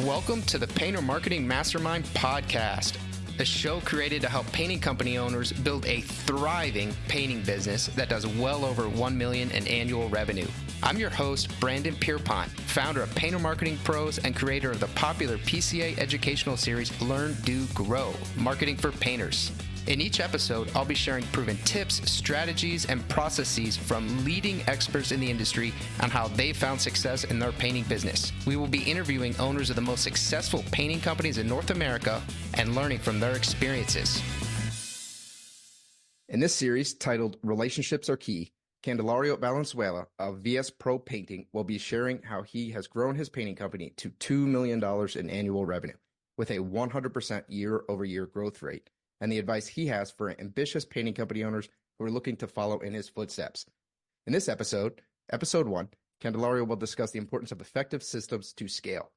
Welcome to the Painter Marketing Mastermind podcast, a show created to help painting company owners build a thriving painting business that does well over $1 million in annual revenue. I'm your host, Brandon Pierpont, founder of Painter Marketing Pros and creator of the popular PCA educational series, Learn, Do, Grow, Marketing for Painters. In each episode, I'll be sharing proven tips, strategies, and processes from leading experts in the industry on how they found success in their painting business. We will be interviewing owners of the most successful painting companies in North America and learning from their experiences. In this series, titled Relationships Are Key, Candelario Valenzuela of VS Pro Painting will be sharing how he has grown his painting company to $2 million in annual revenue with a 100% year-over-year growth rate, and the advice he has for ambitious painting company owners who are looking to follow in his footsteps. In this episode, episode 1, Candelario will discuss the importance of effective systems to scale.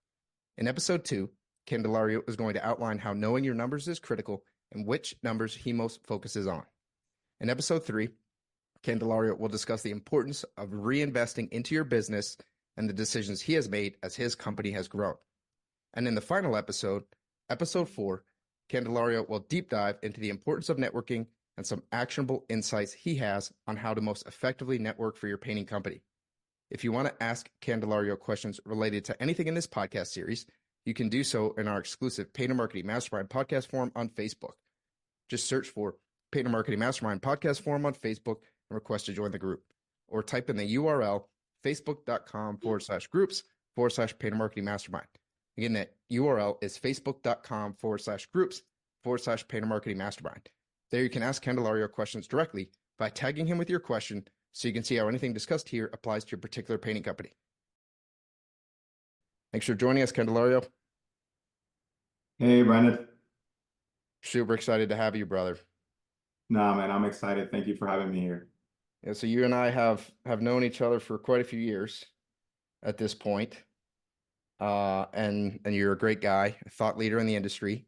In episode 2, Candelario is going to outline how knowing your numbers is critical and which numbers he most focuses on. In episode 3, Candelario will discuss the importance of reinvesting into your business and the decisions he has made as his company has grown. And in the final episode, episode 4, Candelario will deep dive into the importance of networking and some actionable insights he has on how to most effectively network for your painting company. If you want to ask Candelario questions related to anything in this podcast series, you can do so in our exclusive Painter Marketing Mastermind podcast forum on Facebook. Just search for Painter Marketing Mastermind podcast forum on Facebook and request to join the group, or type in the URL facebook.com/groups/Painter Marketing Mastermind. Again, that URL is facebook.com/groups/Painter Marketing Mastermind. There you can ask Candelario questions directly by tagging him with your question so you can see how anything discussed here applies to your particular painting company. Thanks for joining us, Candelario. Hey, Brandon. Super excited to have you, brother. Nah, man, I'm excited. Thank you for having me here. Yeah, so you and I have known each other for quite a few years at this point. And you're a great guy, a thought leader in the industry.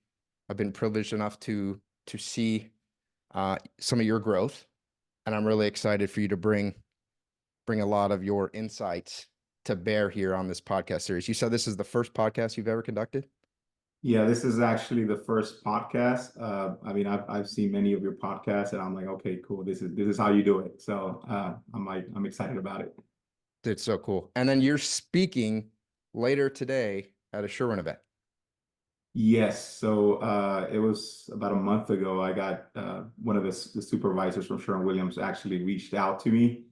I've been privileged enough to see some of your growth, and I'm really excited for you to bring a lot of your insights to bear here on this podcast series. You said this is the first podcast you've ever conducted? Yeah, this is actually the first podcast. I mean, I've seen many of your podcasts, and I'm like, okay, cool. This is how you do it. So I'm excited about it. It's so cool. And then you're speaking later today at a Sherwin event. Yes. So it was about a month ago. I got one of the supervisors from Sherwin-Williams actually reached out to me,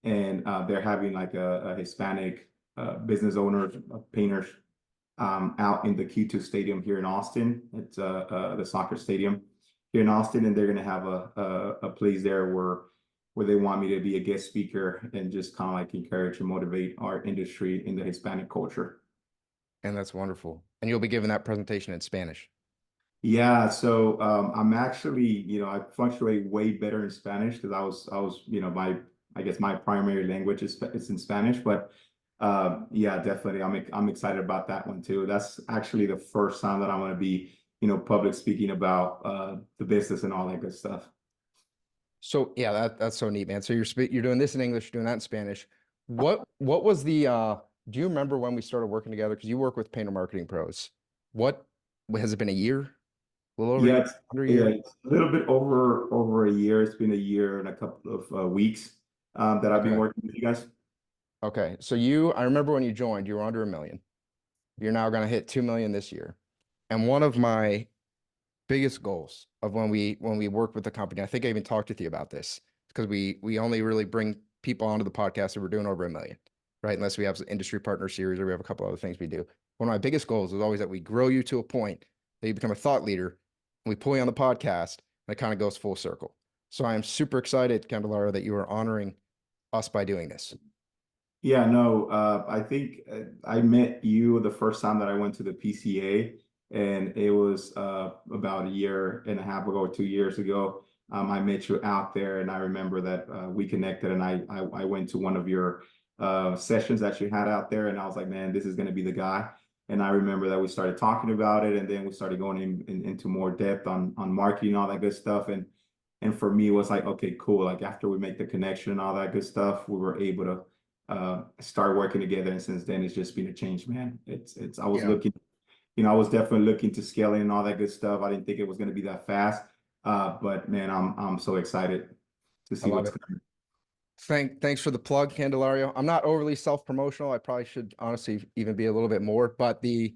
and they're having like a Hispanic business owners, painters out in the Q2 Stadium here in Austin. It's the soccer stadium here in Austin, and they're going to have a place there where they want me to be a guest speaker and just kind of like encourage and motivate our industry in the Hispanic culture. And that's wonderful. And you'll be giving that presentation in Spanish. Yeah, so I'm actually, I fluctuate way better in Spanish because I was, I guess my primary language is in Spanish, but yeah, definitely, I'm excited about that one too. That's actually the first time that I'm going to be, public speaking about the business and all that good stuff. So yeah, that's so neat, man. So you're doing this in English, you're doing that in Spanish. What was the do you remember when we started working together? Because you work with Painter Marketing Pros. What has it been, a year? A little over Yeah, under a year? it's a little bit over a year. It's been a year and a couple of weeks that I've been working with you guys. Okay, so I remember when you joined, you were under $1 million. You're now going to hit 2 million this year. And one of my biggest goals of when we work with the company, I think I even talked with you about this, because we only really bring people onto the podcast that we're doing over $1 million, right? Unless we have an industry partner series or we have a couple other things we do. One of my biggest goals is always that we grow you to a point that you become a thought leader, and we pull you on the podcast, and it kind of goes full circle. So I am super excited, Candelario, that you are honoring us by doing this. Yeah, no, I think I met you the first time that I went to the PCA, and it was about a year and a half ago, 2 years ago. I met you out there, and I remember that we connected, and I went to one of your sessions that you had out there, and I was like, man, this is going to be the guy. And I remember that we started talking about it, and then we started going into more depth on marketing and all that good stuff. And for me, it was like, okay, cool. Like after we make the connection and all that good stuff, we were able to start working together. And since then, it's just been a change, man. I was looking I was definitely looking to scaling and all that good stuff. I didn't think it was going to be that fast. But man, I'm so excited to I see love what's it. coming. Thanks for the plug, Candelario. I'm not overly self-promotional. I probably should honestly even be a little bit more, but the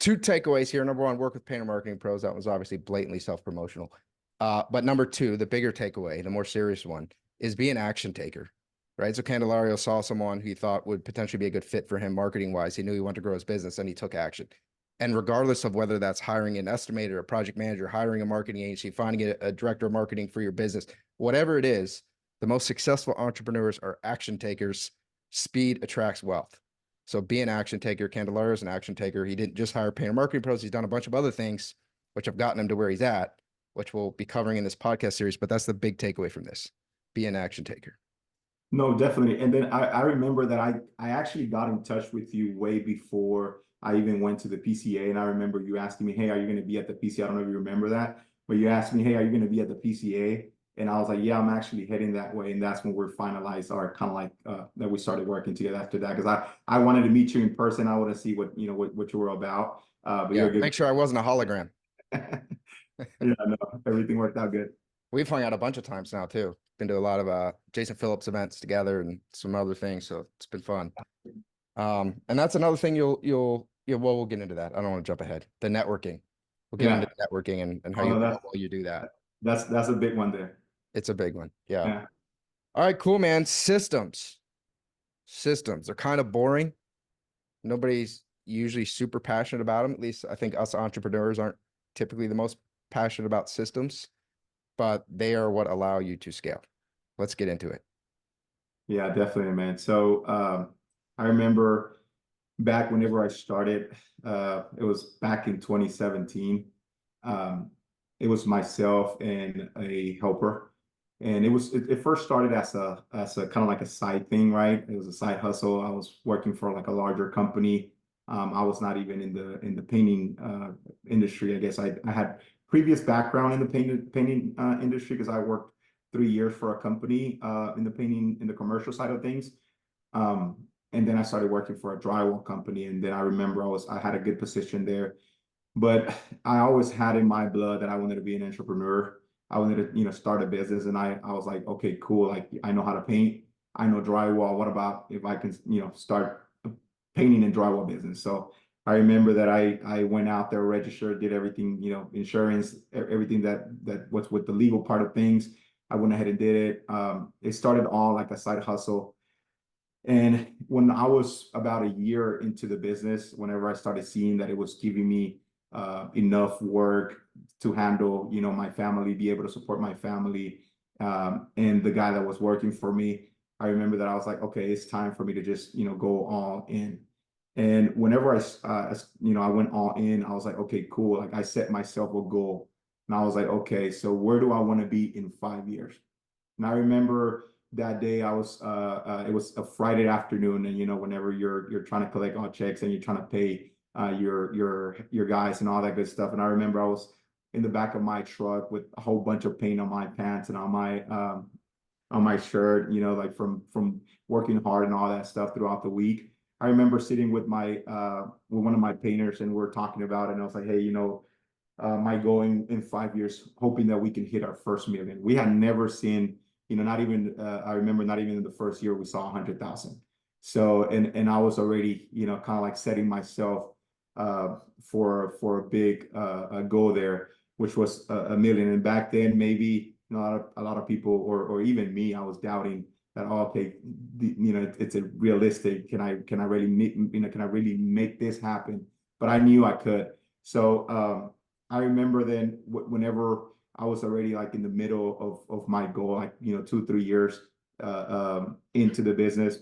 two takeaways here. Number one, work with painter marketing pros. That was obviously blatantly self-promotional. But number two, the bigger takeaway, the more serious one, is be an action taker, right? So Candelario saw someone who he thought would potentially be a good fit for him marketing wise. He knew he wanted to grow his business and he took action. And regardless of whether that's hiring an estimator, a project manager, hiring a marketing agency, finding a director of marketing for your business, whatever it is, the most successful entrepreneurs are action takers. Speed attracts wealth. So be an action taker. Candelario is an action taker. He didn't just hire painter marketing pros. He's done a bunch of other things, which have gotten him to where he's at, which we'll be covering in this podcast series. But that's the big takeaway from this. Be an action taker. No, definitely. And then I remember that I actually got in touch with you way before I even went to the PCA. And I remember you asking me, hey, are you going to be at the PCA? I don't know if you remember that, but you asked me, hey, are you going to be at the PCA? And I was like, yeah, I'm actually heading that way. And that's when we're finalized our kind of like that we started working together after that. Because I wanted to meet you in person. I want to see what you were about. But you're Yeah. a good. Make sure I wasn't a hologram. Yeah, no, everything worked out good. We've hung out a bunch of times now too. Been to a lot of Jason Phillips events together and some other things. So it's been fun. And that's another thing well, we'll get into that. I don't want to jump ahead. The networking. We'll get into Yeah. networking and Oh no, how well you do that. that's a big one there. It's a big one. Yeah. Yeah. All right, cool, man. Systems. Systems are kind of boring. Nobody's usually super passionate about them. At least I think us entrepreneurs aren't typically the most passionate about systems, but they are what allow you to scale. Let's get into it. Yeah, definitely, man. So I remember back whenever I started, it was back in 2017. Um, it was myself and a helper. And it first started as a kind of like a side thing, right? It was a side hustle. I was working for like a larger company. I was not even in the painting industry. I guess I had previous background in the painting industry because I worked 3 years for a company in the painting in the commercial side of things. Um, and then I started working for a drywall company. And then I remember I had a good position there, but I always had in my blood that I wanted to be an entrepreneur. I wanted to, start a business. And I was like, okay, cool. Like I know how to paint. I know drywall. What about if I can, start a painting and drywall business? So I remember that I went out there, registered, did everything, insurance, everything that what's with the legal part of things. I went ahead and did it. It started all like a side hustle. And when I was about a year into the business, whenever I started seeing that it was giving me enough work to handle, my family, be able to support my family, and the guy that was working for me, I remember that I was like, okay, it's time for me to just, go all in. And whenever I went all in, I was like, okay, cool. Like I set myself a goal, and I was like, okay, so where do I want to be in 5 years? And I remember that day it was a Friday afternoon, and whenever you're trying to collect all checks and you're trying to pay your guys and all that good stuff. And I remember I was in the back of my truck with a whole bunch of paint on my pants and on my shirt, like from working hard and all that stuff throughout the week. I remember sitting with my with one of my painters, and we're talking about it, and I was like, hey, my goal in 5 years, hoping that we can hit our first million. We had never seen, not even I remember not even in the first year we saw 100,000. So and I was already, kind of like setting myself for a big goal there, which was a million. And back then, maybe a lot of people or even me, I was doubting that. Oh, okay, it's a realistic. Can I really can I really make this happen? But I knew I could. So I remember then whenever I was already like in the middle of my goal, like 2 3 years into the business,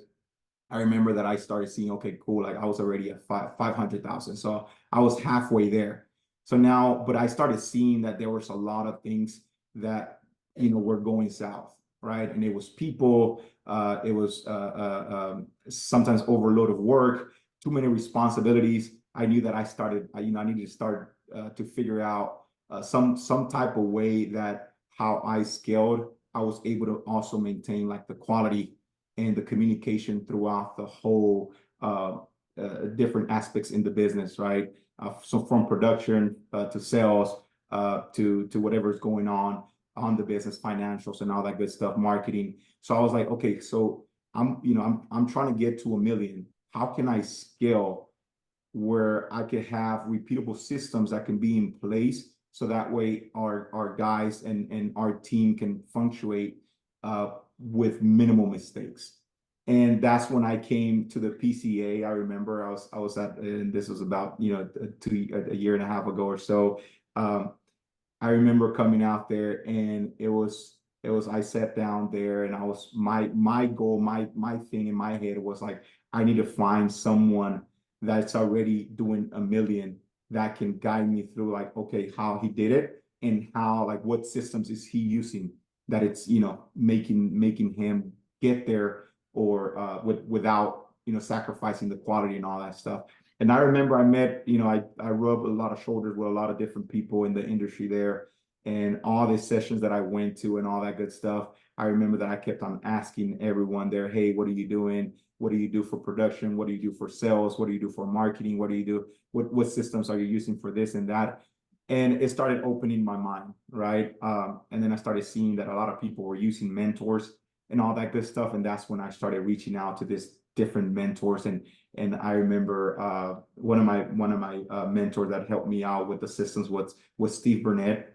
I remember that I started seeing, okay, cool, like I was already at 500,000, so I was halfway there. So now, but I started seeing that there was a lot of things that were going south, right? And it was people, it was sometimes overload of work, too many responsibilities. I knew that I needed to start to figure out some type of way that how I scaled, I was able to also maintain like the quality and the communication throughout the whole different aspects in the business, right? So from production to sales to whatever's going on the business, financials and all that good stuff, marketing. So I was like, okay, so I'm trying to get to 1 million. How can I scale where I could have repeatable systems that can be in place so that way our guys and our team can functionate with minimal mistakes. And that's when I came to the PCA. I remember I was at, and this was about a year and a half ago or so. Um, I remember coming out there, and it was I sat down there, and I was my goal, my thing in my head was like, I need to find someone that's already doing 1 million that can guide me through, like, okay, how he did it and how, like, what systems is he using that it's making him get there, or without sacrificing the quality and all that stuff. And I remember I met, I rubbed a lot of shoulders with a lot of different people in the industry there, and all the sessions that I went to and all that good stuff. I remember that I kept on asking everyone there, hey, what are you doing? What do you do for production? What do you do for sales? What do you do for marketing? What do you do? What systems are you using for this and that? And it started opening my mind, right? And then I started seeing that a lot of people were using mentors and all that good stuff. And that's when I started reaching out to this different mentors. And I remember one of my mentors that helped me out with the systems was Steve Burnett.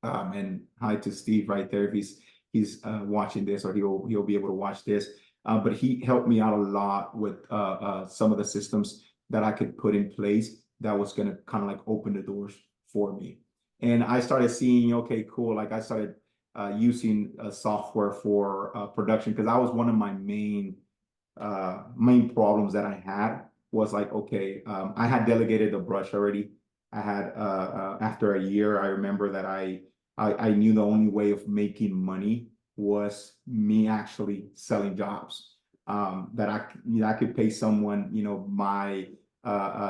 And hi to Steve right there if he's watching this, or he'll be able to watch this. But he helped me out a lot with some of the systems that I could put in place that was going to kind of like open the doors for me. And I started seeing, okay, cool. Like I started using software for production, because that was one of my main problems that I had. Was like, okay, I had delegated the brush already. I had after a year, I remember that I knew the only way of making money was me actually selling jobs. That I could pay someone, my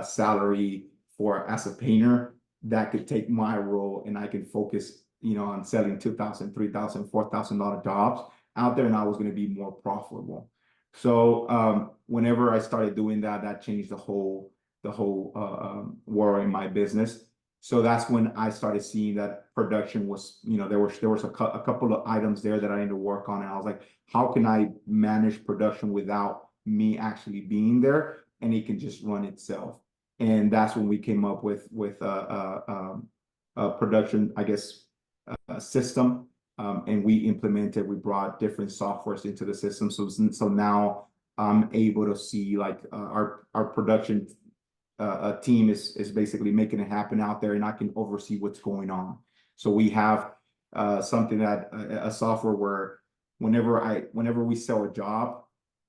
salary for as a painter, that could take my role, and I could focus, on selling 2,000, 3,000, $4,000 jobs out there, and I was going to be more profitable. So whenever I started doing that, that changed the whole world in my business. So that's when I started seeing that production was, there was a couple of items there that I needed to work on, and I was like, how can I manage production without me actually being there, and it can just run itself? And that's when we came up with a production, I guess, system. And we brought different softwares into the system. So now I'm able to see, like, our production team is basically making it happen out there, and I can oversee what's going on. So we have something that a software where whenever we sell a job,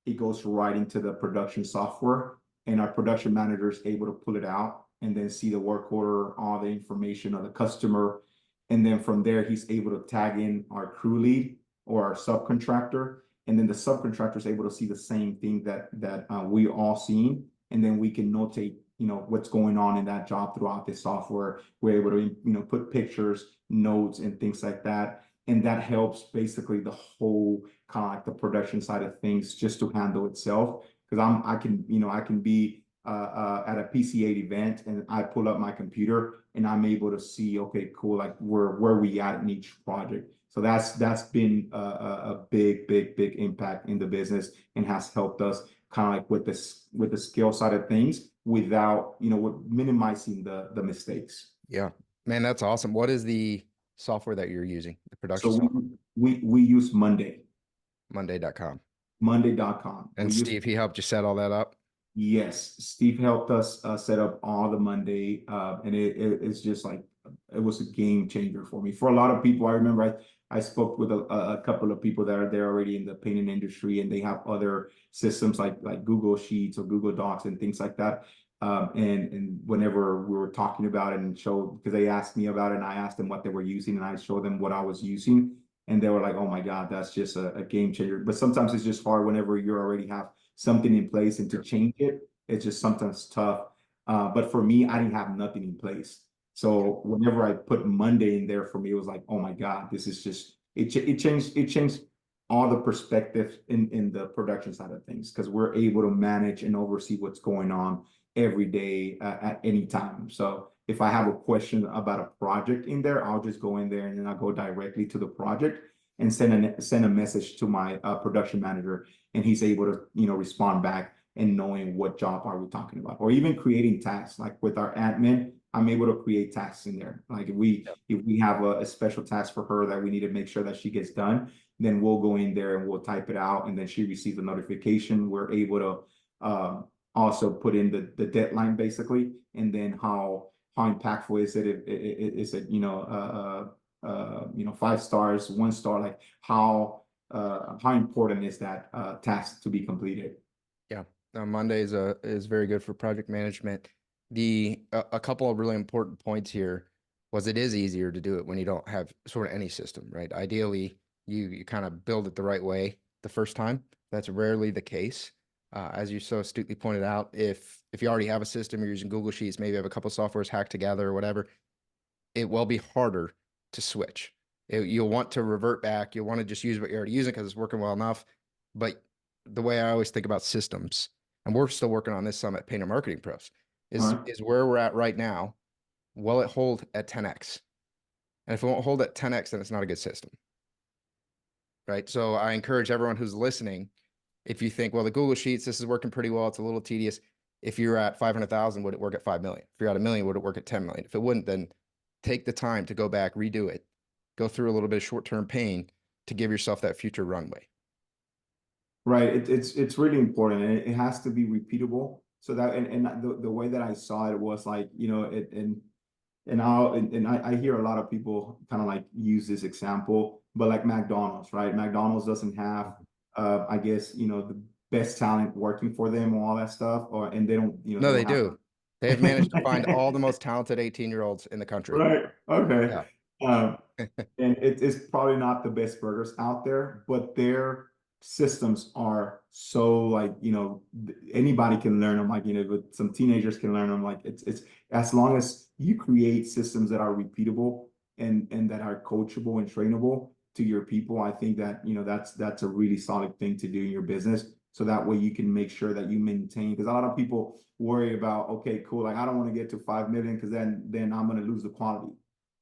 it goes right into the production software, and our production manager is able to pull it out and then see the work order, all the information of the customer. And then from there, he's able to tag in our crew lead or our subcontractor. And then the subcontractor is able to see the same thing that we all seen. And then we can notate, what's going on in that job throughout the software. We're able to, put pictures, notes, and things like that. And that helps basically the whole kind of like the production side of things just to handle itself. Because I can be at a PCA event, and I pull up my computer and I'm able to see, okay, cool, like where we at in each project. So that's been a big impact in the business, and has helped us kind of like with the skill side of things without, with minimizing the mistakes. Yeah, man, that's awesome. What is the software that you're using? The production So software? we use Monday.com. Monday.com. And Steve, he helped you set all that up? Yes, Steve helped us set up all the Monday, and it's just like, it was a game changer for me. For a lot of people, I remember I spoke with a couple of people that are there already in the painting industry, and they have other systems like Google Sheets or Google Docs and things like that. And whenever we were talking about it and showed, because they asked me about it, and I asked them what they were using, and I showed them what I was using, and they were like, "Oh my God, that's just a game changer." But sometimes it's just hard whenever you already have something in place, and to change it, it's just sometimes tough. But for me, I didn't have nothing in place. So whenever I put Monday in there, for me, it was like, oh my God, this is just, it changed all the perspective in the production side of things, because we're able to manage and oversee what's going on. every day at any time. So if I have a question about a project in there, I'll just go in there and then I'll go directly to the project and send a message to my production manager, and he's able to respond back and knowing what job are we talking about, or even creating tasks. Like with our admin, I'm able to create tasks in there. Like if we have a special task for her that we need to make sure that she gets done, then we'll go in there and we'll type it out, and then she receives a notification. We're able to also put in the deadline basically, and then how impactful is it? Is it 5 stars, 1 star? Like how important is that task to be completed? Yeah, Monday is very good for project management. A couple of really important points here was it is easier to do it when you don't have sort of any system, right? Ideally, you kind of build it the right way the first time. That's rarely the case. As you so astutely pointed out, if you already have a system, you're using Google Sheets, maybe have a couple softwares hacked together or whatever, it will be harder to switch. You'll want to revert back. You'll want to just use what you're already using because it's working well enough. But the way I always think about systems, and we're still working on this some at Painter Marketing Pros, All right. is where we're at right now. Will it hold at 10x? And if it won't hold at 10x, then it's not a good system, right? So I encourage everyone who's listening, if you think, well, the Google Sheets, this is working pretty well, it's a little tedious. If you're at 500,000, would it work at 5 million? If you're at a million, would it work at 10 million? If it wouldn't, then take the time to go back, redo it, go through a little bit of short-term pain to give yourself that future runway. Right. It's really important, and it has to be repeatable. So that and the way that I saw it was like, I hear a lot of people kind of like use this example, but like McDonald's, right? McDonald's doesn't have I guess, the best talent working for them or all that stuff, or and they don't, they No, don't they have do. They have managed to find all the most talented 18-year-olds in the country. right. Okay. Yeah. Um, and it's probably not the best burgers out there, but their systems are so like, anybody can learn them. Like, but some teenagers can learn them. Like it's as long as you create systems that are repeatable and that are coachable and trainable to your people, I think that, that's a really solid thing to do in your business. So that way you can make sure that you maintain, because a lot of people worry about, okay, cool, like I don't want to get to 5 million because then I'm going to lose the quality.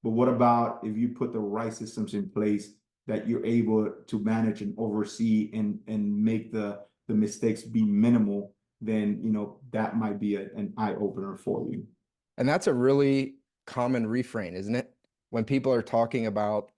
But what about if you put the right systems in place that you're able to manage and oversee and make the mistakes be minimal, then that might be an eye opener for you. And that's a really common refrain, isn't it? When people are talking about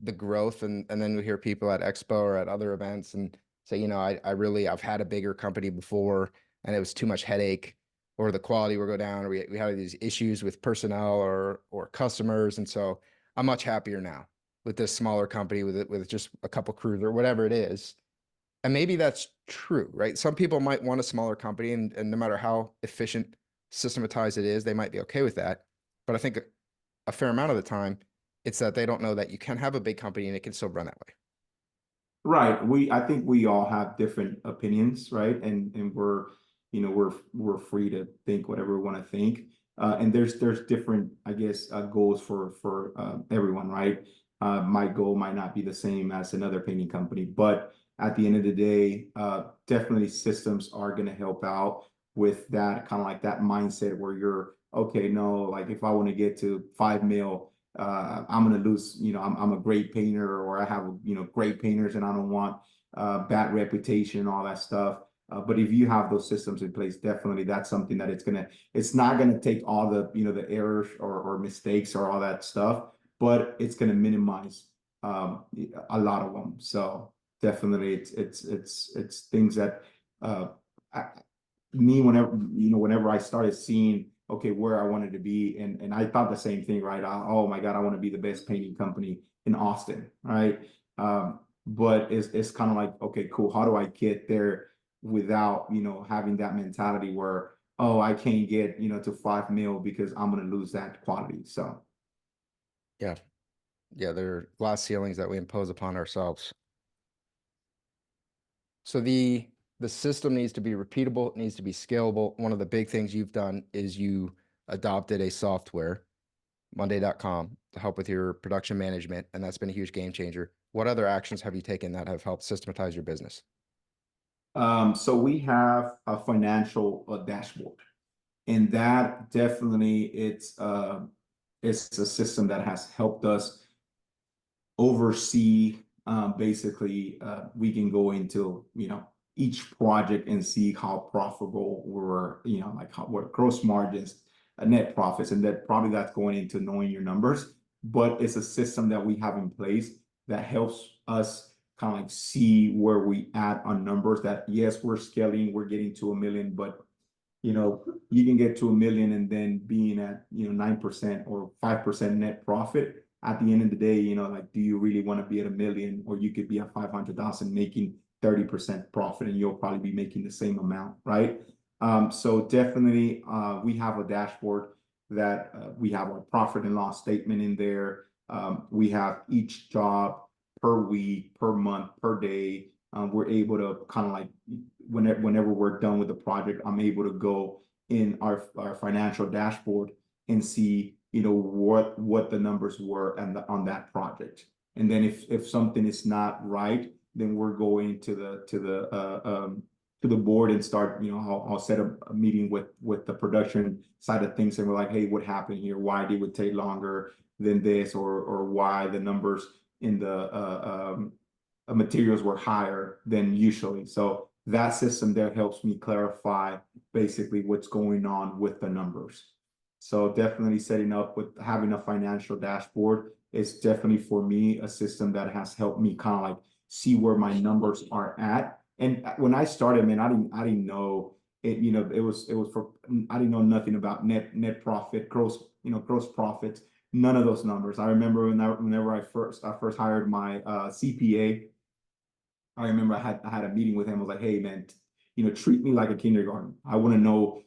the growth and then we hear people at Expo or at other events and say, I've had a bigger company before and it was too much headache, or the quality will go down, or we had these issues with personnel or customers. And so I'm much happier now with this smaller company with just a couple crews or whatever it is. And maybe that's true, right? Some people might want a smaller company, and no matter how efficient, systematized it is, they might be okay with that. But I think a fair amount of the time, it's that they don't know that you can have a big company and it can still run that way. Right. I think we all have different opinions, right? And we're free to think whatever we want to think. And there's different, I guess, goals for everyone, right? My goal might not be the same as another painting company, but at the end of the day, definitely systems are going to help out with that kind of like that mindset where you're okay. No, like if I want to get to 5 mil, I'm gonna lose, I'm a great painter, or I have, great painters and I don't want bad reputation and all that stuff. But if you have those systems in place, definitely that's something that it's not gonna take all the, the errors or mistakes or all that stuff, but it's gonna minimize a lot of them. So definitely it's things that I, me whenever I started seeing okay where I wanted to be, and I thought the same thing, right? Oh my God, I want to be the best painting company in Austin, right? But it's kind of like, okay, cool, how do I get there without having that mentality where, oh, I can't get to 5 mil because I'm gonna lose that quality. So Yeah. Yeah. There are glass ceilings that we impose upon ourselves. So the system needs to be repeatable, it needs to be scalable. One of the big things you've done is you adopted a software, Monday.com, to help with your production management, and that's been a huge game changer. What other actions have you taken that have helped systematize your business? so we have a financial dashboard. And that definitely it's a system that has helped us oversee basically we can go into each project and see how profitable we're like what gross margins, net profits, and that probably that's going into knowing your numbers. But it's a system that we have in place that helps us kind of like see where we at on numbers, that yes, we're scaling, we're getting to 1 million, but you can get to 1 million and then being at 9% or 5% net profit. At the end of the day, like, do you really want to be at 1 million, or you could be at 500,000 making 30% profit, and you'll probably be making the same amount, right? So definitely, we have a dashboard that we have our profit and loss statement in there. We have each job per week, per month, per day. We're able to kind of like whenever we're done with the project, I'm able to go in our financial dashboard and see what the numbers were on that project. And then if something is not right, then we're going to the board and start, I'll set a meeting with the production side of things, and we're like, hey, what happened here? Why did it take longer than this, or why the numbers in the materials were higher than usually. So that system there helps me clarify basically what's going on with the numbers. So definitely setting up with having a financial dashboard is definitely for me a system that has helped me kind of like see where my numbers are at. And when I started, man, I didn't know it. It was for I didn't know nothing about net profit, gross profit, none of those numbers. I remember whenever I first hired my CPA. I remember I had a meeting with him. I was like, hey man, treat me like a kindergarten. I want to know,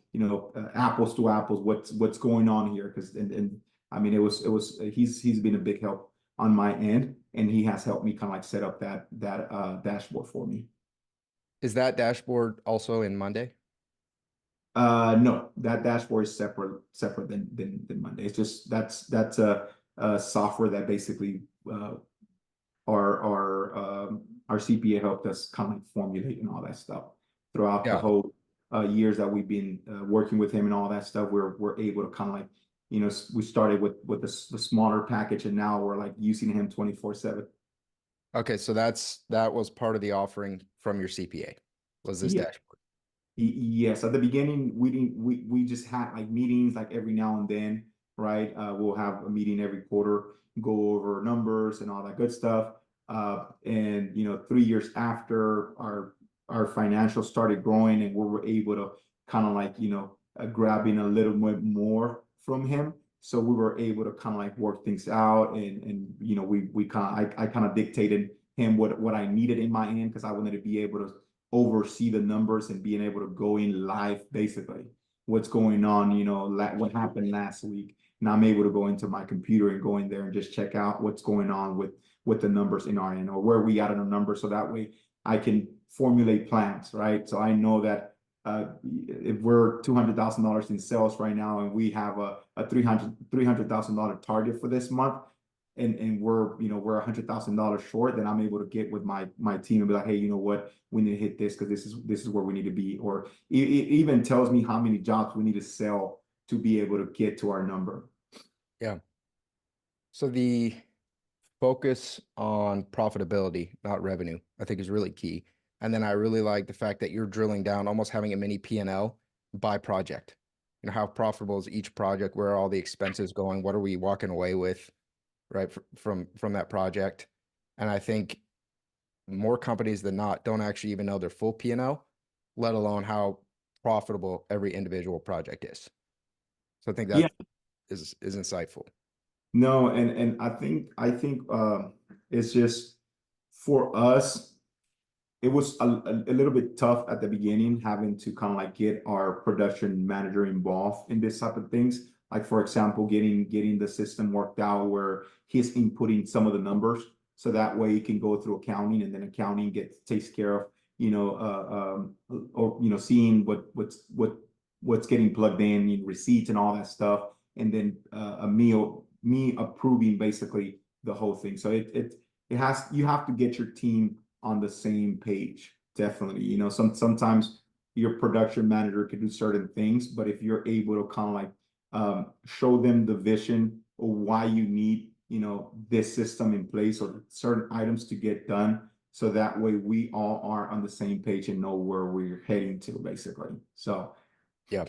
apples to apples, what's going on here. Because and I mean, he's been a big help on my end, and he has helped me kind of like set up that dashboard for me. Is that dashboard also in Monday? No, that dashboard is separate than Monday. It's just that's a software that basically our CPA helped us kind of like formulate and all that stuff throughout the Yeah. whole years that we've been working with him and all that stuff. We're able to kind of like we started with the smaller package, and now we're like using him 24/7. Okay, so that was part of the offering from your CPA, was this Yeah. dashboard. Yes, at the beginning we just had like meetings like every now and then, right? We'll have a meeting every quarter, go over numbers and all that good stuff. And 3 years after our financials started growing, and we were able to kind of like grabbing a little bit more from him. So we were able to kind of like work things out, and we kind of I kind of dictated him what I needed in my end, because I wanted to be able to oversee the numbers and being able to go in live, basically what's going on, what happened last week. Now I'm able to go into my computer and go in there and just check out what's going on with the numbers in our end, or where we got in a number, so that way I can formulate plans, right? So I know that if we're $200,000 in sales right now, and we have a $300,000 target for this month, and we're $100,000 short, then I'm able to get with my team and be like, hey, you know what, we need to hit this, because this is where we need to be. Or it even tells me how many jobs we need to sell to be able to get to our number. Yeah. So the focus on profitability, not revenue, I think is really key. And then I really like the fact that you're drilling down, almost having a mini P&L by project. How profitable is each project? Where are all the expenses going? What are we walking away with, right, from that project? And I think more companies than not don't actually even know their full P&L, let alone how profitable every individual project is. So I think Yeah, that is insightful. no, and I think it's just for us, it was a little bit tough at the beginning, having to kind of like get our production manager involved in this type of things. Like, for example, getting the system worked out where he's inputting some of the numbers, so that way he can go through accounting, and then accounting takes care of or seeing what's getting plugged in receipts and all that stuff, and then me approving basically the whole thing. So you have to get your team on the same page. Definitely. Sometimes your production manager can do certain things, but if you're able to kind of like show them the vision of why you need, this system in place or certain items to get done, so that way we all are on the same page and know where we're heading to, basically. So Yeah.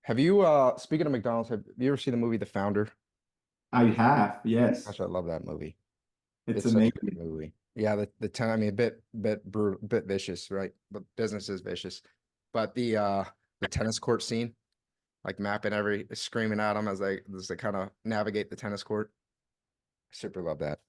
Have you speaking of McDonald's, have you ever seen the movie The Founder? I have, Gosh, yes, I love that movie. it's It's such a good amazing. movie. Yeah, the ten, I mean, a bit brutal, bit vicious, right? But business is vicious. But the tennis court scene, like mapping every screaming at them as they kind of navigate the tennis court. I super love that.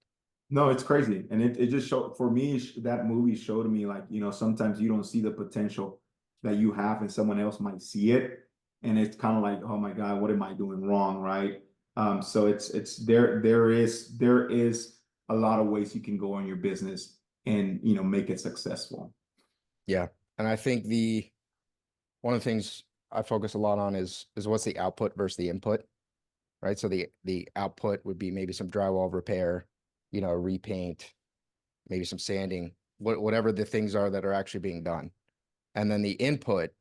No, it's crazy. And it just showed for me, that movie showed me like, sometimes you don't see the potential that you have and someone else might see it. And it's kind of like, oh my God, what am I doing wrong? Right. So it's there is a lot of ways you can go on your business and make it successful. Yeah. And I think the one of the things I focus a lot on is what's the output versus the input, right? So the output would be maybe some drywall repair, repaint, maybe some sanding, whatever the things are that are actually being done. And then the input,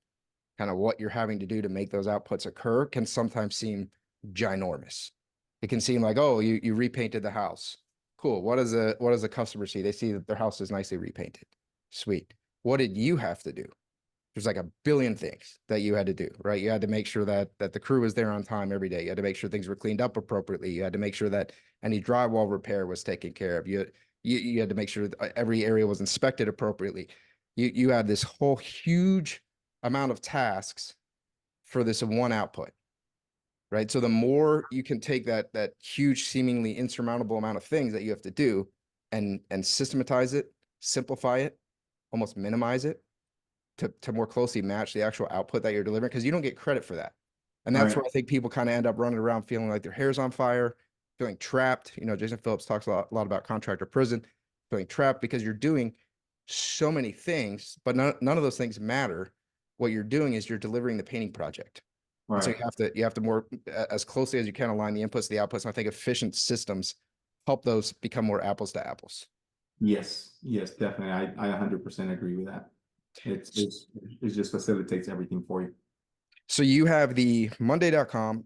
kind of what you're having to do to make those outputs occur, can sometimes seem ginormous. It can seem like, oh, you repainted the house. Cool. What does the customer see? They see that their house is nicely repainted. Sweet. What did you have to do? There's like a billion things that you had to do, right? You had to make sure that the crew was there on time every day. You had to make sure things were cleaned up appropriately. You had to make sure that any drywall repair was taken care of. You had to make sure that every area was inspected appropriately. You had this whole huge amount of tasks for this one output, right? So the more you can take that huge, seemingly insurmountable amount of things that you have to do and systematize it, simplify it, almost minimize it to more closely match the actual output that you're delivering, because you don't get credit for that. And that's Right. where I think people kind of end up running around feeling like their hair's on fire, feeling trapped. Jason Phillips talks a lot about contractor prison, feeling trapped because you're doing so many things, but none of those things matter. What you're doing is you're delivering the painting project. And so Right. you have to more as closely as you can align the inputs to the outputs. And I think efficient systems help those become more apples to apples. Yes. Yes, definitely. I 100% agree with that. It just facilitates everything for you. So you have the Monday.com,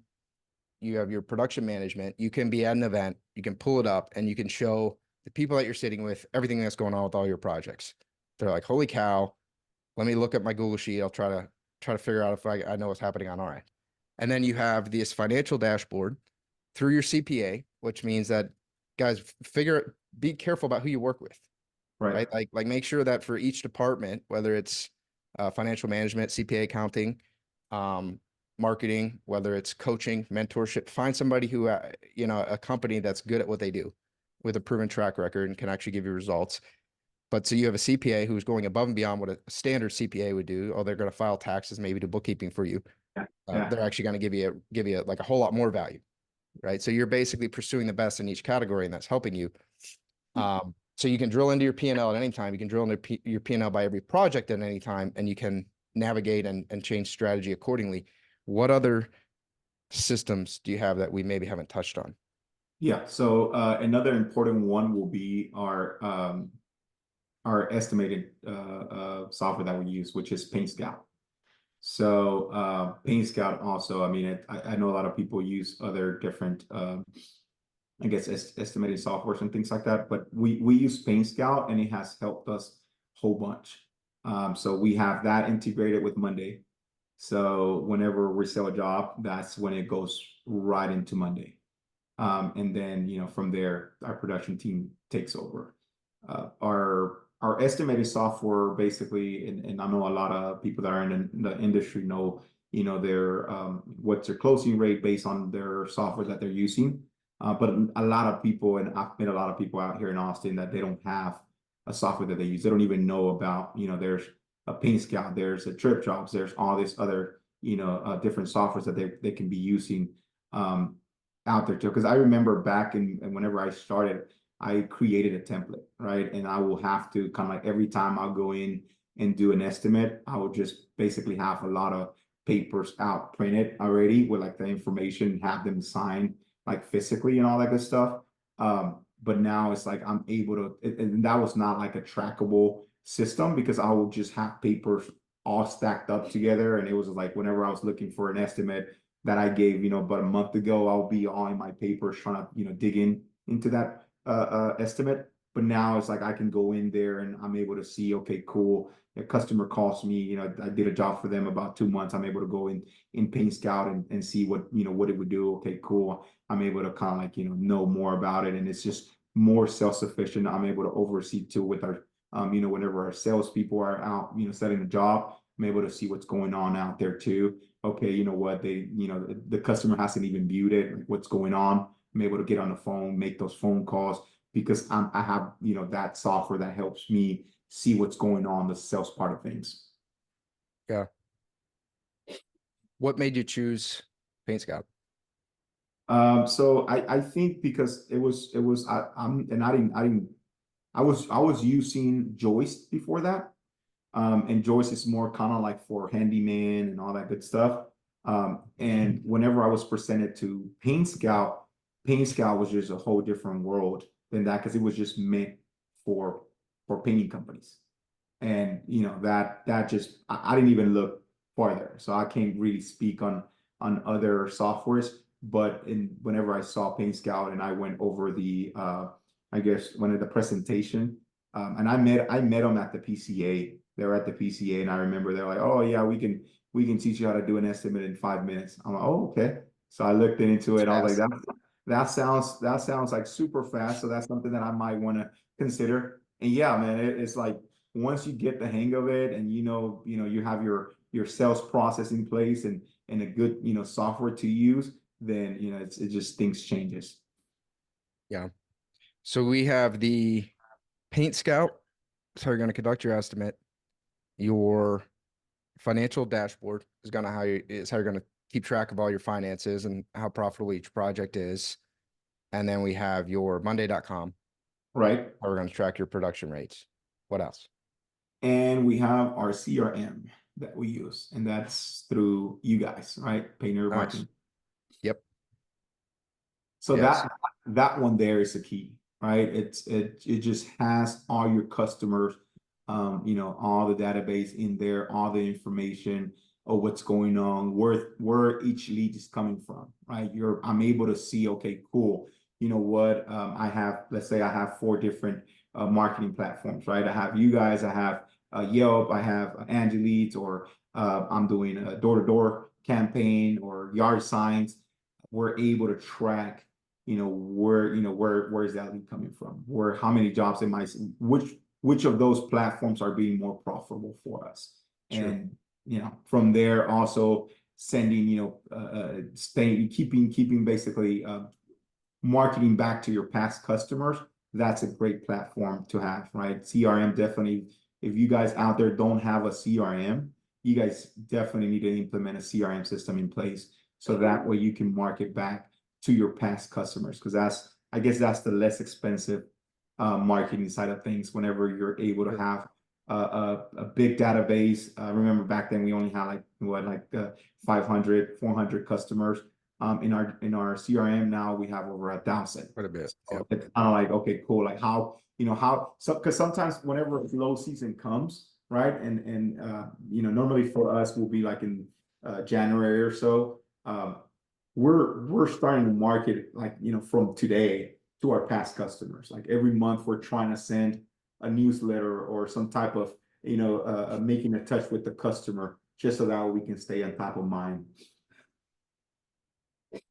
you have your production management. You can be at an event, you can pull it up, and you can show the people that you're sitting with everything that's going on with all your projects. They're like, holy cow, let me look at my Google sheet. I'll try to figure out if I know what's happening on our end. And then you have this financial dashboard through your CPA, which means that guys be careful about who you work with, Right. right? Like make sure that for each department, whether it's financial management, CPA accounting, um, marketing, whether it's coaching, mentorship, find somebody who, a company that's good at what they do with a proven track record and can actually give you results. But so you have a CPA who's going above and beyond what a standard CPA would do. Oh, they're going to file taxes, maybe do bookkeeping for you. Yeah. Yeah. They're actually going to give you like a whole lot more value, right? So you're basically pursuing the best in each category, and that's helping you. So you can drill into your P&L at any time. You can drill into your P&L by every project at any time, and you can navigate and change strategy accordingly. What other systems do you have that we maybe haven't touched on? Yeah. So another important one will be our estimated software that we use, which is Paint Scout. So Paint Scout also, I mean, I know a lot of people use other different, I guess, estimated softwares and things like that, but we use Paint Scout and it has helped us a whole bunch. So we have that integrated with Monday. So whenever we sell a job, that's when it goes right into Monday. And then, from there, our production team takes over. Our estimated software basically, and I know a lot of people that are in the industry know, their what's their closing rate based on their software that they're using. But a lot of people, and I've met a lot of people out here in Austin that they don't have a software that they use. They don't even know about, there's a Paint Scout, there's a Trip Jobs, there's all this other, different softwares that they can be using. Out there too. Because I remember back and whenever I started, I created a template, right? And I will have to kind of like every time I'll go in and do an estimate, I will just basically have a lot of papers out printed already with like the information, have them sign like physically and all that good stuff. But now it's like I'm able to, and that was not like a trackable system because I will just have papers all stacked up together. And it was like whenever I was looking for an estimate that I gave, about a month ago, I'll be all in my papers trying to, dig into that estimate. But now it's like I can go in there and I'm able to see, okay, cool. A customer calls me, I did a job for them about 2 months. I'm able to go in Paint Scout and see what, what it would do. Okay, cool. I'm able to kind of like, know more about it. And it's just more self-sufficient. I'm able to oversee too with our, whenever our salespeople are out, setting the job, I'm able to see what's going on out there too. Okay, you know what, the customer hasn't even viewed it, like what's going on. I'm able to get on the phone, make those phone calls because I have, that software that helps me see what's going on, the sales part of things. Yeah. What made you choose Paint Scout? So I think because I was using Joist before that. And Joyce is more kind of like for handyman and all that good stuff. And whenever I was presented to Paint Scout was just a whole different world than that because it was just meant for painting companies. And that just I didn't even look farther, so I can't really speak on other softwares. But whenever I saw Paint Scout and I went over the I guess one of the presentation, and I met them at the PCA. They were at the PCA, and I remember they're like, "Oh yeah, we can teach you how to do an estimate in 5 minutes." I'm like, "Oh okay." So I looked into It's it. I was fast. like, that sounds like super fast. So that's something that I might want to consider. And yeah, man, it's like once you get the hang of it, and you have your sales process in place and a good software to use, then it just things changes. Yeah. So we have the Paint Scout. So you're going to conduct your estimate. Your financial dashboard is how you're going to keep track of all your finances and how profitable each project is. And then we have your Monday.com. Right. How we're going to track your production rates. What else? And we have our CRM that we use, and that's through you guys, right? Painter Nice. Marketing. Yep. So Yes. that one there is the key, right? It just has all your customers, all the database in there, all the information of what's going on, where each lead is coming from, right? I'm able to see, okay, cool. You know what? Let's say I have 4 different marketing platforms, right? I have you guys, I have Yelp, I have Angie Leads, or I'm doing a door-to-door campaign or yard signs. We're able to track where is that lead coming from, where how many jobs it might, which of those platforms are being more profitable for us. True. And from there also sending staying keeping basically marketing back to your past customers. That's a great platform to have, right? CRM definitely, if you guys out there don't have a CRM, you guys definitely need to implement a CRM system in place so that way you can market back to your past customers, because I guess that's the less expensive marketing side of things whenever you're able to Sure. have a big database. Remember back then we only had like 500, 400 customers. In our CRM now we have over 1,000. Quite a bit. So Yep. it's kind of like, okay, cool. Like so because sometimes whenever low season comes, right? And normally for us will be like in January or so. We're starting to market like from today to our past customers. Like every month we're trying to send a newsletter or some type of making a touch with the customer just so that we can stay on top of mind.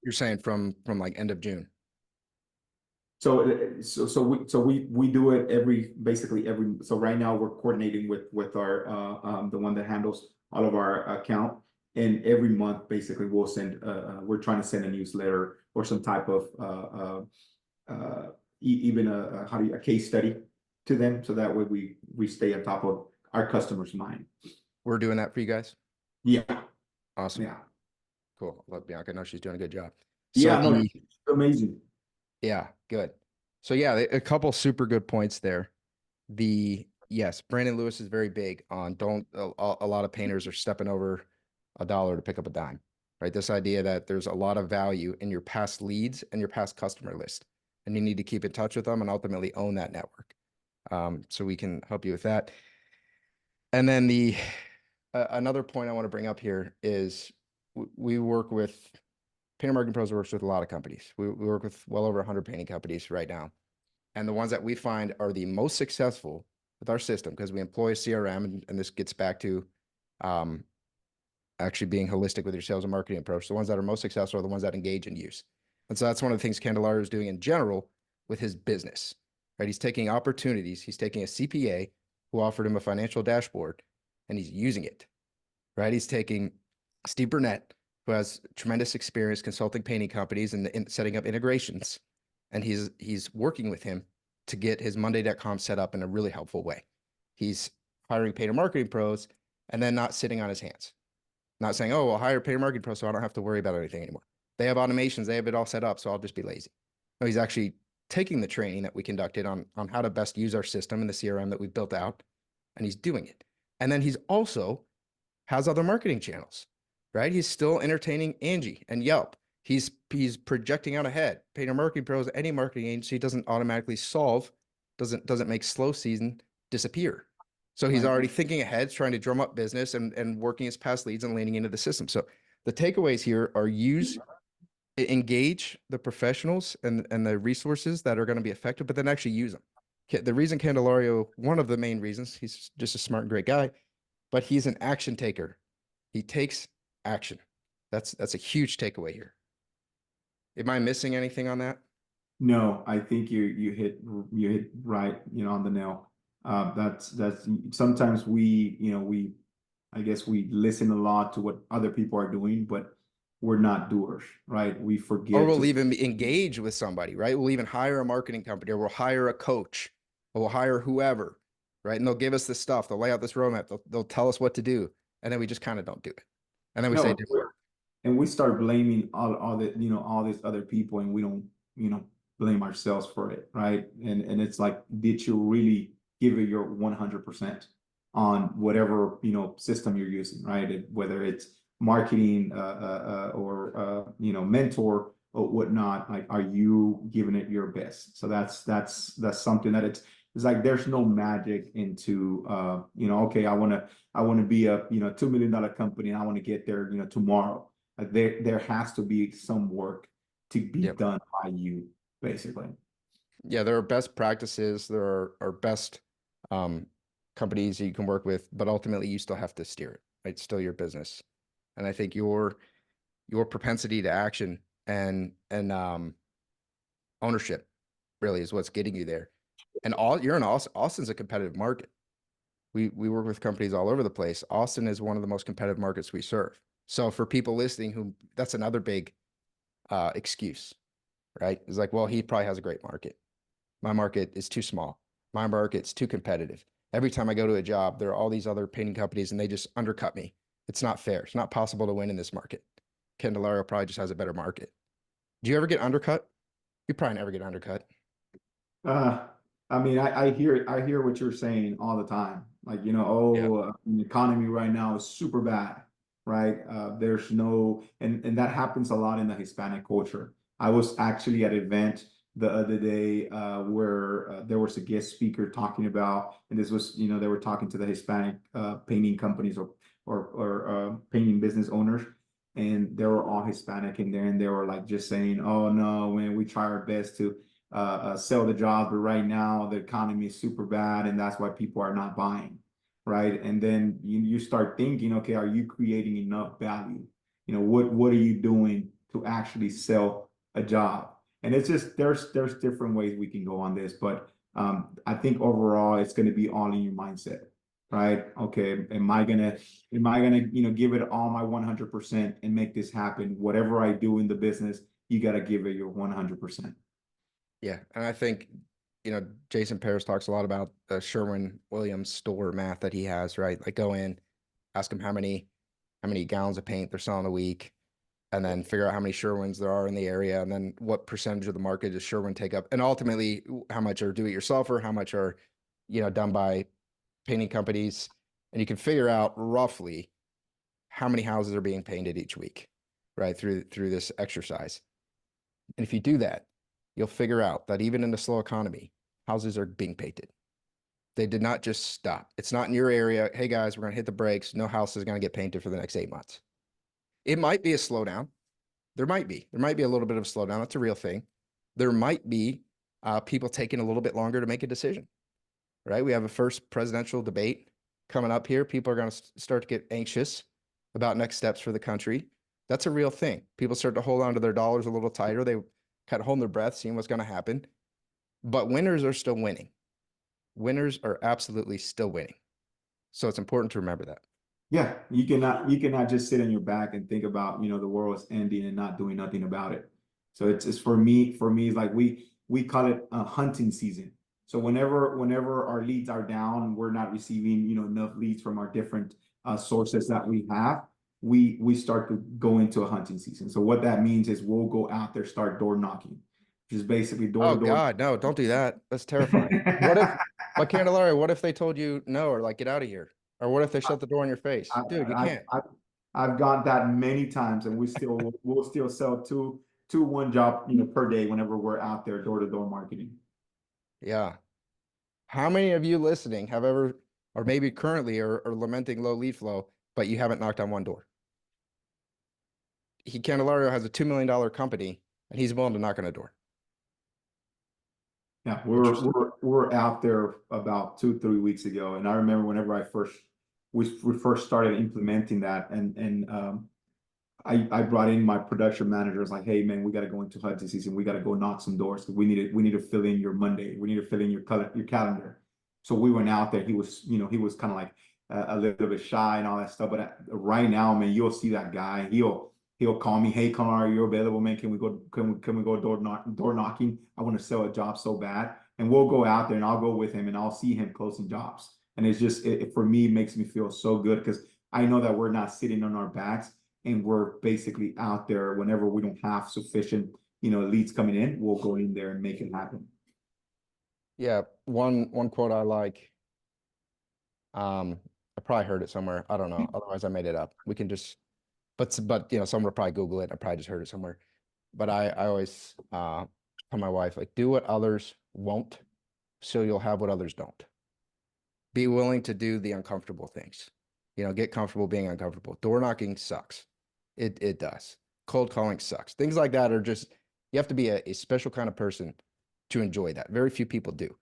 You're saying from like end of June. So we do it basically every. So right now we're coordinating with our the one that handles all of our account, and every month basically we're trying to send a newsletter or some type of even a case study to them, so that way we stay on top of our customers' mind. We're doing that for you guys. Yeah, Awesome. yeah, Cool. Let Bianca know she's doing a good job. So yeah. No, amazing. yeah, good. So yeah, a couple super good points there. Yes, Brandon Lewis is very big on don't a lot of painters are stepping over a dollar to pick up a dime, right? This idea that there's a lot of value in your past leads and your past customer list, and you need to keep in touch with them and ultimately own that network. So we can help you with that. And then Another point I want to bring up here is we work with Painter Marketing Pros works with a lot of companies. We work with well over 100 painting companies right now. And the ones that we find are the most successful with our system because we employ a CRM, and this gets back to um, actually being holistic with your sales and marketing approach. The ones that are most successful are the ones that engage and use. And so that's one of the things Candelario is doing in general with his business, right? He's taking opportunities. He's taking a CPA who offered him a financial dashboard and he's using it, right? He's taking Steve Burnett, who has tremendous experience consulting painting companies and setting up integrations. And he's working with him to get his Monday.com set up in a really helpful way. He's hiring painter marketing pros and then not sitting on his hands. Not saying, oh, well, hire a painter marketing pro so I don't have to worry about anything anymore. They have automations, they have it all set up, so I'll just be lazy. No, he's actually taking the training that we conducted on how to best use our system and the CRM that we've built out, and he's doing it. And then he's also has other marketing channels, right? He's still entertaining Angie and Yelp. He's projecting out ahead. Painter Marketing Pros, any marketing agency doesn't automatically solve, doesn't make slow season disappear. So he's Right. already thinking ahead, trying to drum up business and working his past leads and leaning into the system. So the takeaways here are engage the professionals and the resources that are going to be effective, but then actually use them. The reason Candelario, one of the main reasons, he's just a smart and great guy, but he's an action taker. He takes action. That's a huge takeaway here. Am I missing anything on that? No, I think you hit right, on the nail. That's sometimes we I guess we listen a lot to what other people are doing, but we're not doers, right? We Or forget we'll to. even engage with somebody, right? We'll even hire a marketing company or we'll hire a coach or we'll hire whoever, right? And they'll give us this stuff. They'll lay out this roadmap. They'll tell us what to do. And then we just kind of don't do it. And then we say, No, it didn't work. and we start blaming all the all these other people, and we don't blame ourselves for it, right? And it's like, did you really give it your 100% on whatever system you're using, right? Whether it's marketing or mentor or whatnot, like, are you giving it your best? So that's something that it's like there's no magic into okay, I want to be a $2 million company and I want to get there tomorrow. There has to be some work to be Yep. done by you, basically. Yeah, there are best practices. There are best um, companies that you can work with, but ultimately you still have to steer it, right? It's still your business. And I think your propensity to action and ownership really is what's getting you there. And you're in Austin. Austin's a competitive market. We work with companies all over the place. Austin is one of the most competitive markets we serve. So for people listening, who that's another big excuse, right? It's like, well, he probably has a great market. My market is too small. My market's too competitive. Every time I go to a job, there are all these other painting companies and they just undercut me. It's not fair. It's not possible to win in this market. Candelario probably just has a better market. Do you ever get undercut? You probably never get undercut. Uh, I mean, I hear what you're saying all the time. Like, Yeah. the economy right now is super bad, right? There's no, and that happens a lot in the Hispanic culture. I was actually at an event the other day where there was a guest speaker talking about, and this was, they were talking to the Hispanic painting companies or painting business owners, and they were all Hispanic in there, and they were like just saying, "Oh no, man, we try our best to." Sell the jobs, but right now the economy is super bad, and that's why people are not buying, right? And then you start thinking, okay, are you creating enough value? What are you doing to actually sell a job? And it's just there's different ways we can go on this, but I think overall it's going to be all in your mindset, right? Okay, am I gonna give it all my 100% and make this happen? Whatever I do in the business, you got to give it your 100%. Yeah. And I think, Jason Paris talks a lot about the Sherwin-Williams store math that he has, right? Like go in, ask him how many gallons of paint they're selling a week, and then figure out how many Sherwins there are in the area, and then what percentage of the market does Sherwin take up, and ultimately how much are do-it-yourselfer, how much are, done by painting companies, and you can figure out roughly how many houses are being painted each week, right? Through this exercise. And if you do that, you'll figure out that even in a slow economy, houses are being painted. They did not just stop. It's not in your area. Hey guys, we're going to hit the brakes. No house is going to get painted for the next 8 months. It might be a slowdown. There might be. There might be a little bit of a slowdown. That's a real thing. There might be people taking a little bit longer to make a decision, right? We have a first presidential debate coming up here. People are going to start to get anxious about next steps for the country. That's a real thing. People start to hold on to their dollars a little tighter. They kind of hold their breath, seeing what's going to happen. But winners are still winning. Winners are absolutely still winning. So it's important to remember that. Yeah, you cannot just sit on your back and think about, the world is ending and not doing nothing about it. So it's for me it's like we call it a hunting season. So whenever our leads are down, we're not receiving, enough leads from our different sources that we have, we start to go into a hunting season. So what that means is we'll go out there, start door knocking, which is basically door Oh to door. God, no, don't do that. That's terrifying. What if, but Candelario, what if they told you no or like get out of here? Or what if they shut the door in your face? I, Dude, you I, can't. I, I've got that many times, and we'll still sell two one job per day whenever we're out there door to door marketing. Yeah. How many of you listening have ever, or maybe currently, are lamenting low lead flow, but you haven't knocked on one door? Candelario has a $2 million company, and he's willing to knock on a door. Yeah, Interesting. we're out there about 2 3 weeks ago, and I remember whenever we first started implementing that, and I brought in my production manager. I was like, hey man, we got to go into hunting season. We got to go knock some doors because we need to fill in your Monday. We need to fill in your calendar. So we went out there. He was kind of like a little bit shy and all that stuff. But right now, man, you'll see that guy. He'll call me. Hey, Connor, are you available, man? Can we go door knocking? I want to sell a job so bad, and we'll go out there and I'll go with him and I'll see him closing jobs. And it's just for me, it makes me feel so good because I know that we're not sitting on our backs and we're basically out there whenever we don't have sufficient, leads coming in, we'll go in there and make it happen. Yeah, one quote I like. I probably heard it somewhere. I don't know. Otherwise, I made it up. We can just, but someone will probably Google it. I probably just heard it somewhere. But I always tell my wife like, do what others won't, so you'll have what others don't. Be willing to do the uncomfortable things. Get comfortable being uncomfortable. Door knocking sucks. It does. Cold calling sucks. Things like that are just, you have to be a special kind of person to enjoy that. Very few people do.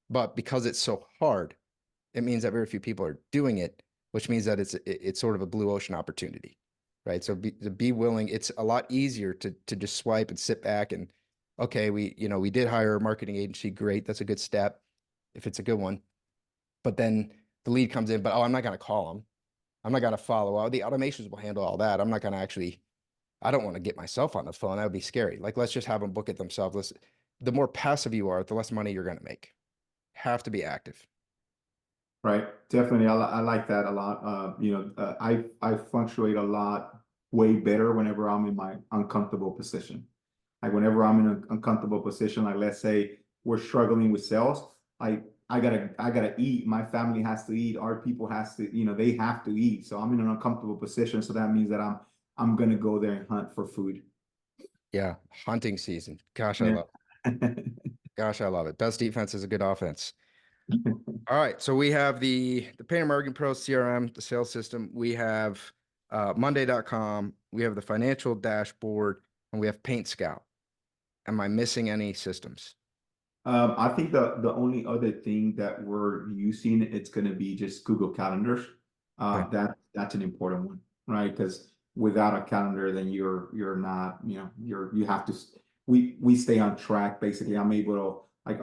But because it's so hard, it means that very few people are doing it, which means that it's sort of a blue ocean opportunity, right? So to be willing, it's a lot easier to just swipe and sit back and okay, we did hire a marketing agency, great, that's a good step if it's a good one. But then the lead comes in, but oh, I'm not going to call them. I'm not going to follow up. The automations will handle all that. I'm not going to actually, I don't want to get myself on the phone. That would be scary. Like, let's just have them book it themselves. The more passive you are, the less money you're going to make. Have to be active. Right. Definitely. I like that a lot. I fluctuate a lot way better whenever I'm in my uncomfortable position. Like whenever I'm in an uncomfortable position, like let's say we're struggling with sales, I gotta eat. My family has to eat. Our people has to, they have to eat. So I'm in an uncomfortable position. So that means that I'm gonna go there and hunt for food. Yeah. Hunting season. Gosh, I Yeah. love it. Gosh, I love it. Best defense is a good offense. All right. So we have the Painter Marketing Pro CRM, the sales system. We have Monday.com. We have the financial dashboard, and we have Paint Scout. Am I missing any systems? I think the only other thing that we're using it's going to be just Google Calendars. Okay. That's an important one, right? Because without a calendar, then you're not, you have to. We stay on track. Basically, I'm able to like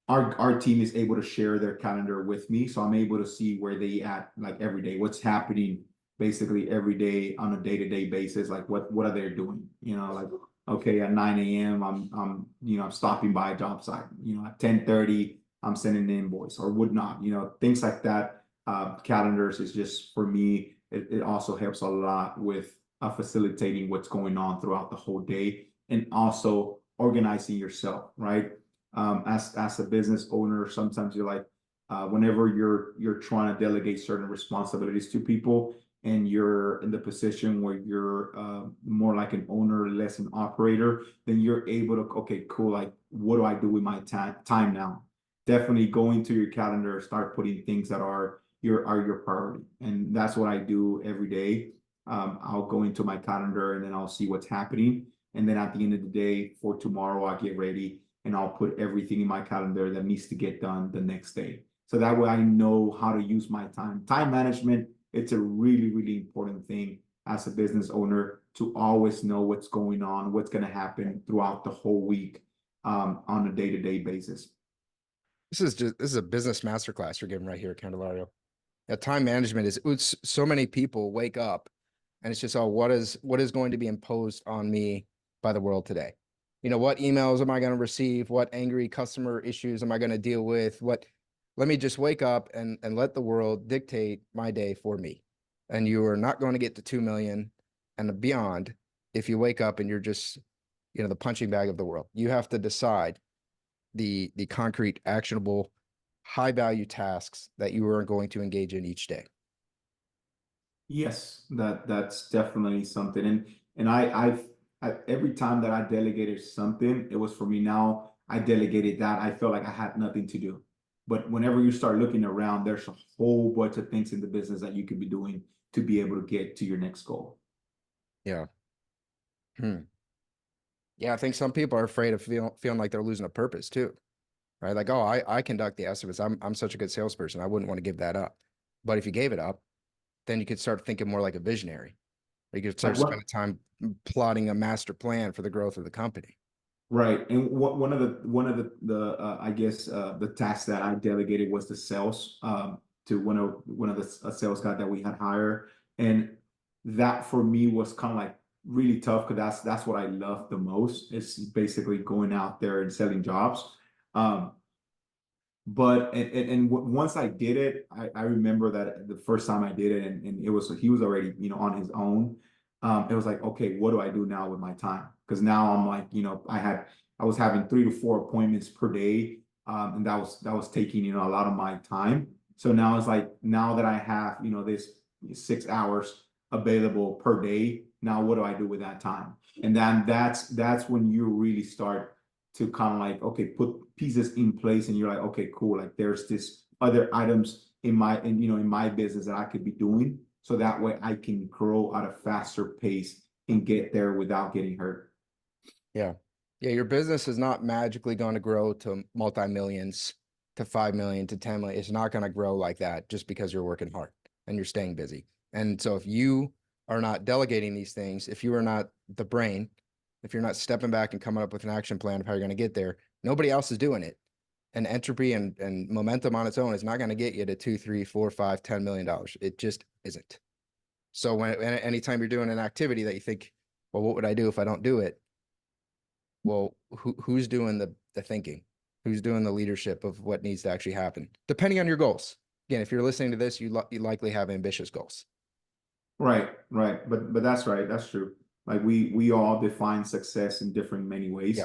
our team is able to share their calendar with me, so I'm able to see where they at like every day, what's happening basically every day on a day-to-day basis, like what are they doing, like okay at 9 a.m. I'm stopping by a job site, at 10:30 I'm sending an invoice or whatnot, things like that. Calendars is just for me, it also helps a lot with facilitating what's going on throughout the whole day and also organizing yourself, right? As a business owner, sometimes you're like, whenever you're trying to delegate certain responsibilities to people, and you're in the position where you're more like an owner, less an operator, then you're able to, okay, cool. Like, what do I do with my time now? definitely go into your calendar, start putting things that are your priority. And that's what I do every day. I'll go into my calendar and then I'll see what's happening. And then at the end of the day for tomorrow, I'll get ready and I'll put everything in my calendar that needs to get done the next day. So that way I know how to use my time. Time management, it's a really, really important thing as a business owner to always know what's going on, what's going to happen throughout the whole week on a day-to-day basis. This is a business masterclass you're giving right here, Candelario. Yeah, time management is it's, so many people wake up and it's just, oh, what is going to be imposed on me by the world today? What emails am I going to receive? What angry customer issues am I going to deal with? Let me just wake up and let the world dictate my day for me. And you are not going to get to 2 million and beyond if you wake up and you're just, the punching bag of the world. You have to decide the concrete, actionable, high value tasks that you are going to engage in each day. Yes, that's definitely something. And every time that I delegated something, it was for me. Now I delegated that. I felt like I had nothing to do. But whenever you start looking around, there's a whole bunch of things in the business that you could be doing to be able to get to your next goal. Yeah. Hmm. Yeah, I think some people are afraid of feeling like they're losing a purpose too, right? Like, oh, I conduct the estimates. I'm such a good salesperson. I wouldn't want to give that up. But if you gave it up, then you could start thinking more like a visionary. Or you could Like start what? spending time plotting a master plan for the growth of the company. Right. And one of the I guess the tasks that I delegated was the sales to one of the a sales guy that we had hired. And that for me was kind of like really tough because that's what I love the most. It's basically going out there and selling jobs. Um, but once I did it, I remember that the first time I did it, and it was he was already on his own. It was like, okay, what do I do now with my time? Because now I'm like, I was having 3 to 4 appointments per day, and that was taking a lot of my time. So now it's like now that I have this 6 hours available per day, now what do I do with that time? And then that's when you really start to kind of like, okay, put pieces in place and you're like, okay, cool. Like there's this other items in my business that I could be doing. So that way I can grow at a faster pace and get there without getting hurt. Yeah. Yeah. Your business is not magically going to grow to multi-millions, to 5 million, to 10 million. It's not going to grow like that just because you're working hard and you're staying busy. And so if you are not delegating these things, if you are not the brain, if you're not stepping back and coming up with an action plan of how you're going to get there, nobody else is doing it. And entropy and momentum on its own is not going to get you to 2, 3, 4, 5, $10 million. It just isn't. So anytime you're doing an activity that you think, well, what would I do if I don't do it? Well, who's doing the thinking? Who's doing the leadership of what needs to actually happen? Depending on your goals. Again, if you're listening to this, you likely have ambitious goals. Right, right. But that's right. That's true. Like we all define success in different many Yeah. ways.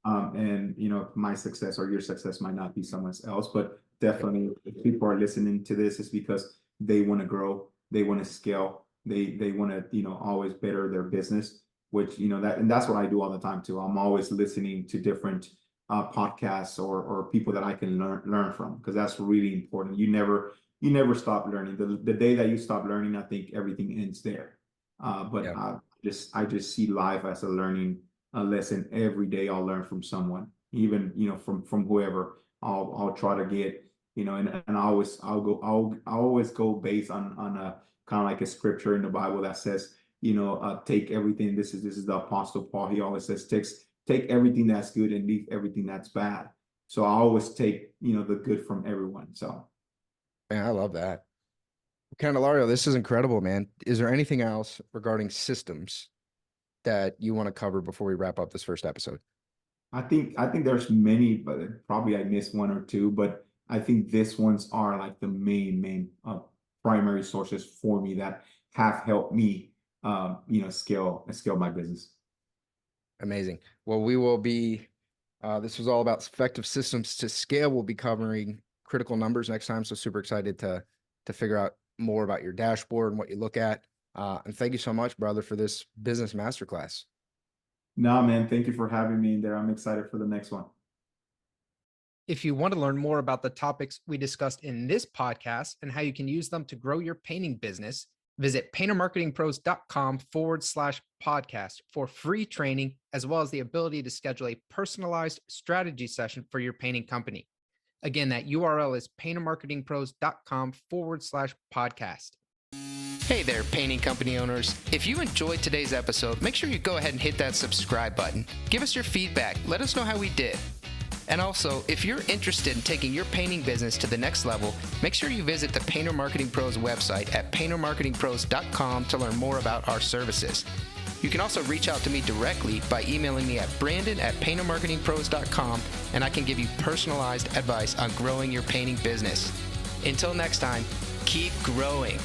And my success or your success might not be someone else, but Yep. definitely if people are listening to this, it's because they want to grow, they want to scale, they want to, always better their business, which and that's what I do all the time too. I'm always listening to different podcasts or people that I can learn from because that's really important. You never stop learning. The day that you stop learning, I think everything ends there. But Yeah. I just see life as a learning a lesson every day. I'll learn from someone, even from whoever. I'll try to get and I'll always go based on a kind of like a scripture in the Bible that says take everything. This is the Apostle Paul. He always says take everything that's good and leave everything that's bad. So I always take the good from everyone. So. Man, I love that. Candelario, this is incredible, man. Is there anything else regarding systems that you want to cover before we wrap up this first episode? I think there's many, but probably I missed one or two. But I think this ones are like the main primary sources for me that have helped me, scale my business. Amazing. Well, we will be, this was all about effective systems to scale. We'll be covering critical numbers next time. So super excited to figure out more about your dashboard and what you look at. And thank you so much, brother, for this business masterclass. No, man, thank you for having me in there. I'm excited for the next one. If you want to learn more about the topics we discussed in this podcast and how you can use them to grow your painting business, visit paintermarketingpros.com/podcast for free training, as well as the ability to schedule a personalized strategy session for your painting company. Again, that URL is paintermarketingpros.com/podcast. Hey there, painting company owners. If you enjoyed today's episode, make sure you go ahead and hit that subscribe button. Give us your feedback. Let us know how we did. And also, if you're interested in taking your painting business to the next level, make sure you visit the Painter Marketing Pros website at paintermarketingpros.com to learn more about our services. You can also reach out to me directly by emailing me at brandon@paintermarketingpros.com, and I can give you personalized advice on growing your painting business. Until next time, keep growing.